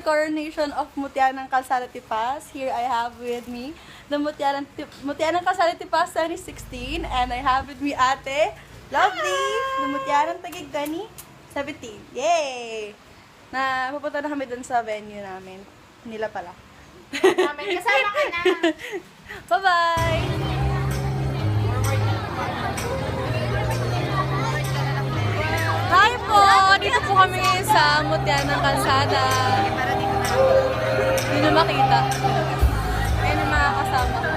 coronation of Mutya ng Kalsada Tipas. Here I have with me the Mutya ng Kalsada Tipas 2016, and I have with me Ate Lovely, the Mutya ng Taguig 2017. Yay! Na pupunta na kami dun sa venue namin. Nila pala. Kasama ka na. Bye-bye! Hi po! Dito po kami ngayon sa Mutya ng Kalsada. Hindi na makita. Ayun ang mga kasama ko.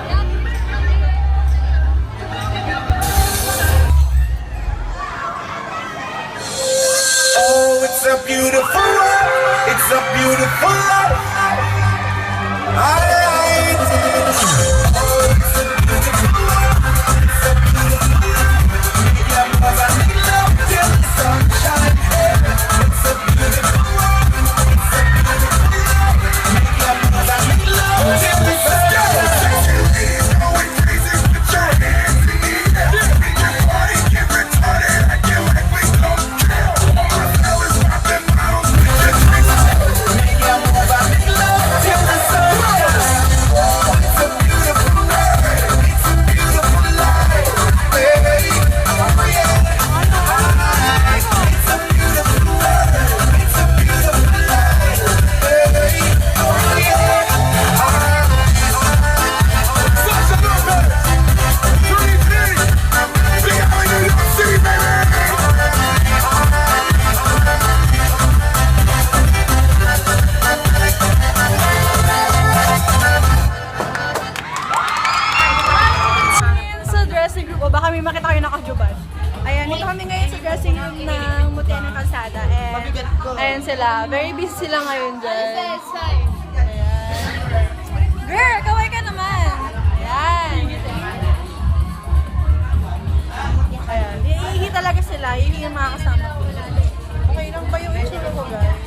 Oh, it's a beautiful world. It's a beautiful life. Baka may makita kayo nakajuban. Ayan, dito kami ngayon sa dressing room ng Mutya ng Kalsada. And ayan sila. Very busy sila ngayon dyan. Ayan. Girl, kaway ka naman. Ayan. Ayan. Iihi talaga sila. Iihi yung mga kasama ko. Okay lang ba yung itsura ko, guys?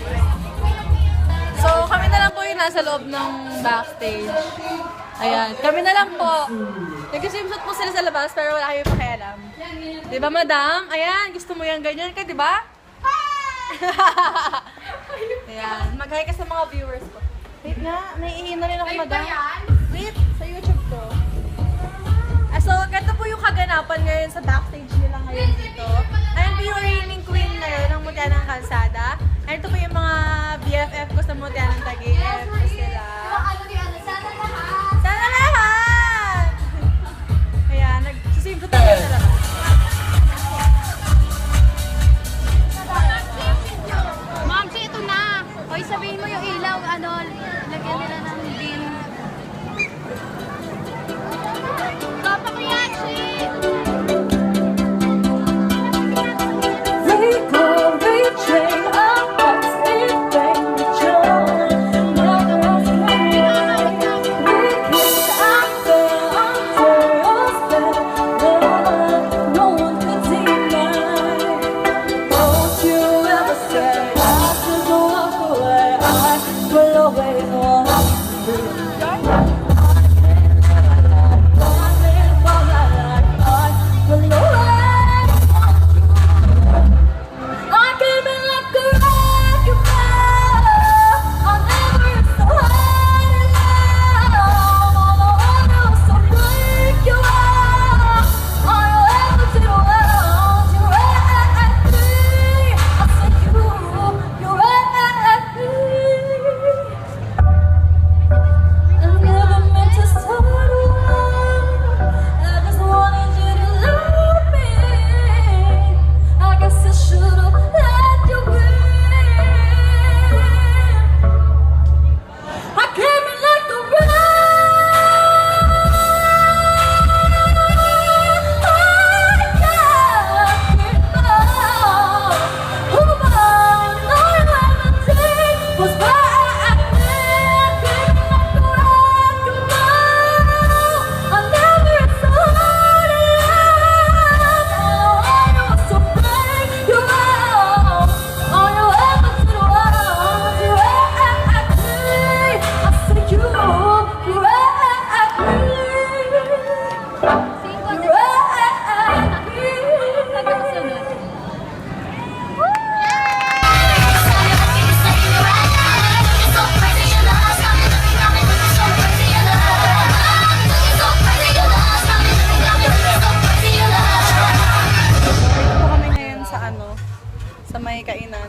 So, kami na lang po yung nasa loob ng backstage. Ayan. Kami na lang po. Nag-swimsuit po sila sa labas pero wala kayo pakialam. Diba, madam? Ayan, gusto mo yung ganyan ka, diba? Ayan, mag-hi ka sa mga viewers ko. Wait nga, naiihin na rin ako, madam. Wait, sa YouTube ko. So, ganito po yung kaganapan ngayon sa backstage nila ngayon dito. Ayan po yung reigning queen ngayon ng Mutya ng Kalsada. Ayan ito po yung mga BFF ko sa Mutya ng Taguig. Sila. Sana lahat! Ayan, nagsisimpo tayo sa labas. Ma'am, ito na. Hoy, sabihin mo yung ilaw, lagyan nila ng din. Papa ko yan, Recall, reaching our hearts in danger.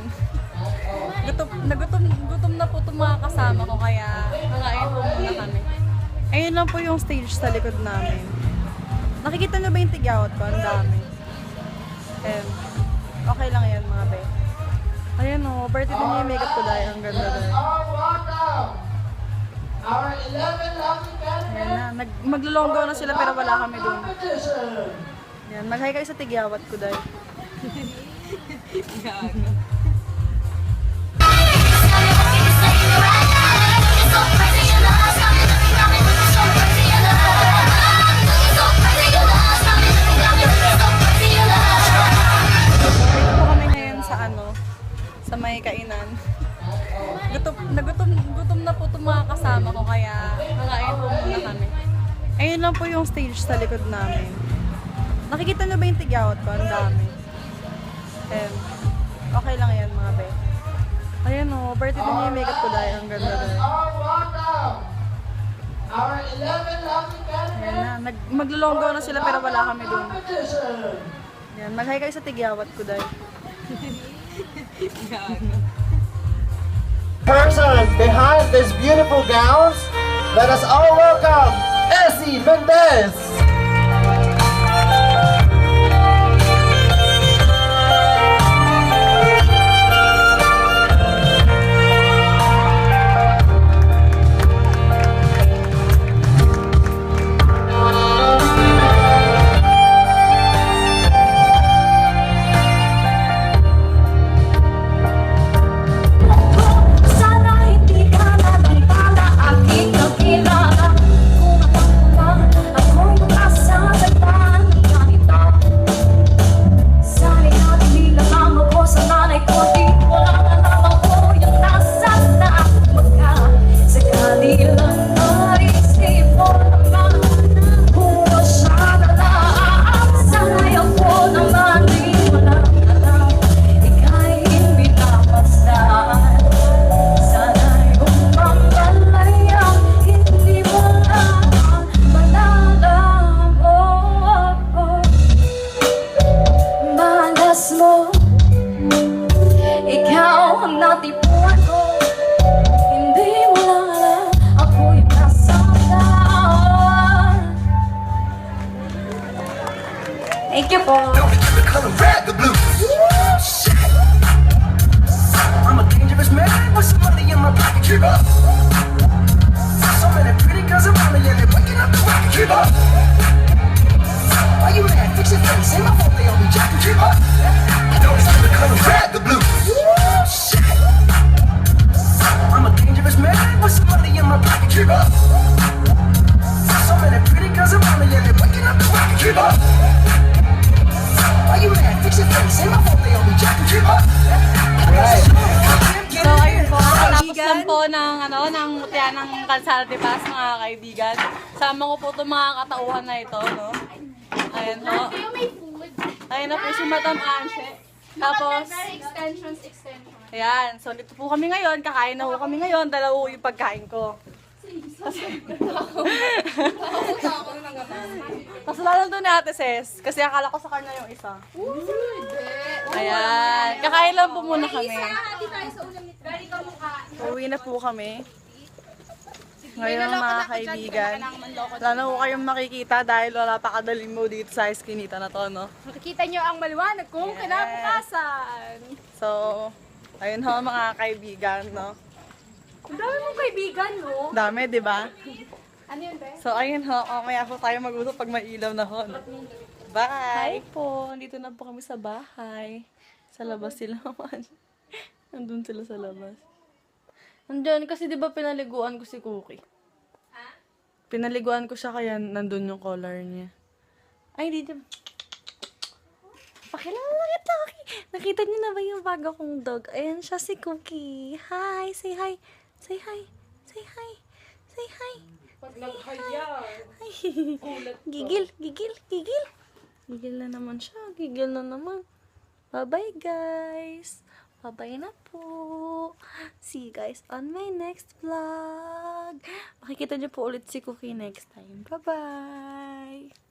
yan. Gutom na po itong mga kasama ko, kaya kakain po muna kami. Ayun lang po yung stage sa likod namin. Nakikita nyo ba yung tigyawat ko? Ang dami. Okay lang yan mga be. Ayan o, birthday din yung makeup ko dahil. Ang ganda dahil. Ayan na, maglulonggaw na sila pero wala kami dun. Ayan, mag-hi kayo sa tigyawat ko dahil. Dito po kami ngayon sa sa may kainan. Gutom na po itong mga kasama ko, kaya kakain po muna kami. Ayun lang po yung stage sa likod namin. Nakikita nyo ba yung tigyawat ko? Ang dami. Okay lang yan mga be. Ayan o, birthday din yung makeup ko dahil. Ang ganda dahil. Ayan na, maglulonggaw na sila pero wala kami dun. Ayan, mag-hi kayo sa tigyawat ko dahil. Person behind these beautiful gowns, let us all welcome Essie Mendez. Sana hindi ka nagtala aking nakilala. Kung ako lang ako yung asasagtan ganito. Sana natin nilalang ako sa nanay ko. Di wala na lang ako yung nasastaan magka. Sa kanilang naisip mo naman kung siya na lang. Sana'y ako naman di walang alam. Ika'y pinapastaan. Sana'y umamalaya, hindi mo lang malalam. Malas mo, ikaw ang natipuan ko. Hindi mo lang alam, ako yung nasasaktan. Thank you po. The color red, the blue. Shit. I'm a dangerous man with some money in my pocket. Keep up. So many pretty girls around me and they're waking up the rocket. Keep up. Why you mad? Fix your face. Ain't my fault they all be jacking. Keep up. Notice the color red, the blue. Shit. I'm a dangerous man with some money in my pocket. Keep up. So many pretty girls around me and they're waking up the rocket. Keep up. Why you mad? Fix your face. Ain't my fault they all be jacking. Keep up. So ayun po, tapos lang po ng mutya ng Calzada de Paz mga kaibigan. Sama ko po itong mga katauhan na ito, no? Ayan po. May food. Ayan na po si Madam Anshe. Tapos, Extensions. ayan. So dito po kami ngayon, kakain na po kami ngayon, dalawa po yung pagkain ko. Tapos lalo doon ni Ate Ses, kasi akala ko sa kanya yung isa. Ayan, kakain lang po muna kami. Uwi na po kami. Ngayon mga kaibigan, wala na po kayong makikita dahil wala pa kadaling mo dito sa eskinita na to, no? Makikita nyo ang maliwanag kung kinabukasan. So, ayun ho mga kaibigan, no? Ang dami mong kaibigan, no? Dami, di ba? Ano yun, be? So, ayun ho, mamaya po tayo mag-usap pag may ilaw na ho, no? Bye! Hi po, dito na po kami sa bahay. Sa labas sila man. Nandun sila sa labas. Nandyan, kasi di ba pinaliguan ko si Cookie? Pinaliguan ko siya kaya nandun yung collar niya. Ay, di dyan. Pakilala kita, Cookie. Nakita niyo na ba yung bago kong dog? Ayan siya si Cookie. Hi, say hi. Say hi. Say hi. Say hi. Pag naghayan. Ay, gigil. Gigil na naman siya. Gigil na naman. Bye-bye, guys. Bye-bye na po. See you guys on my next vlog. Makikita niyo po ulit si Cookie next time. Bye-bye.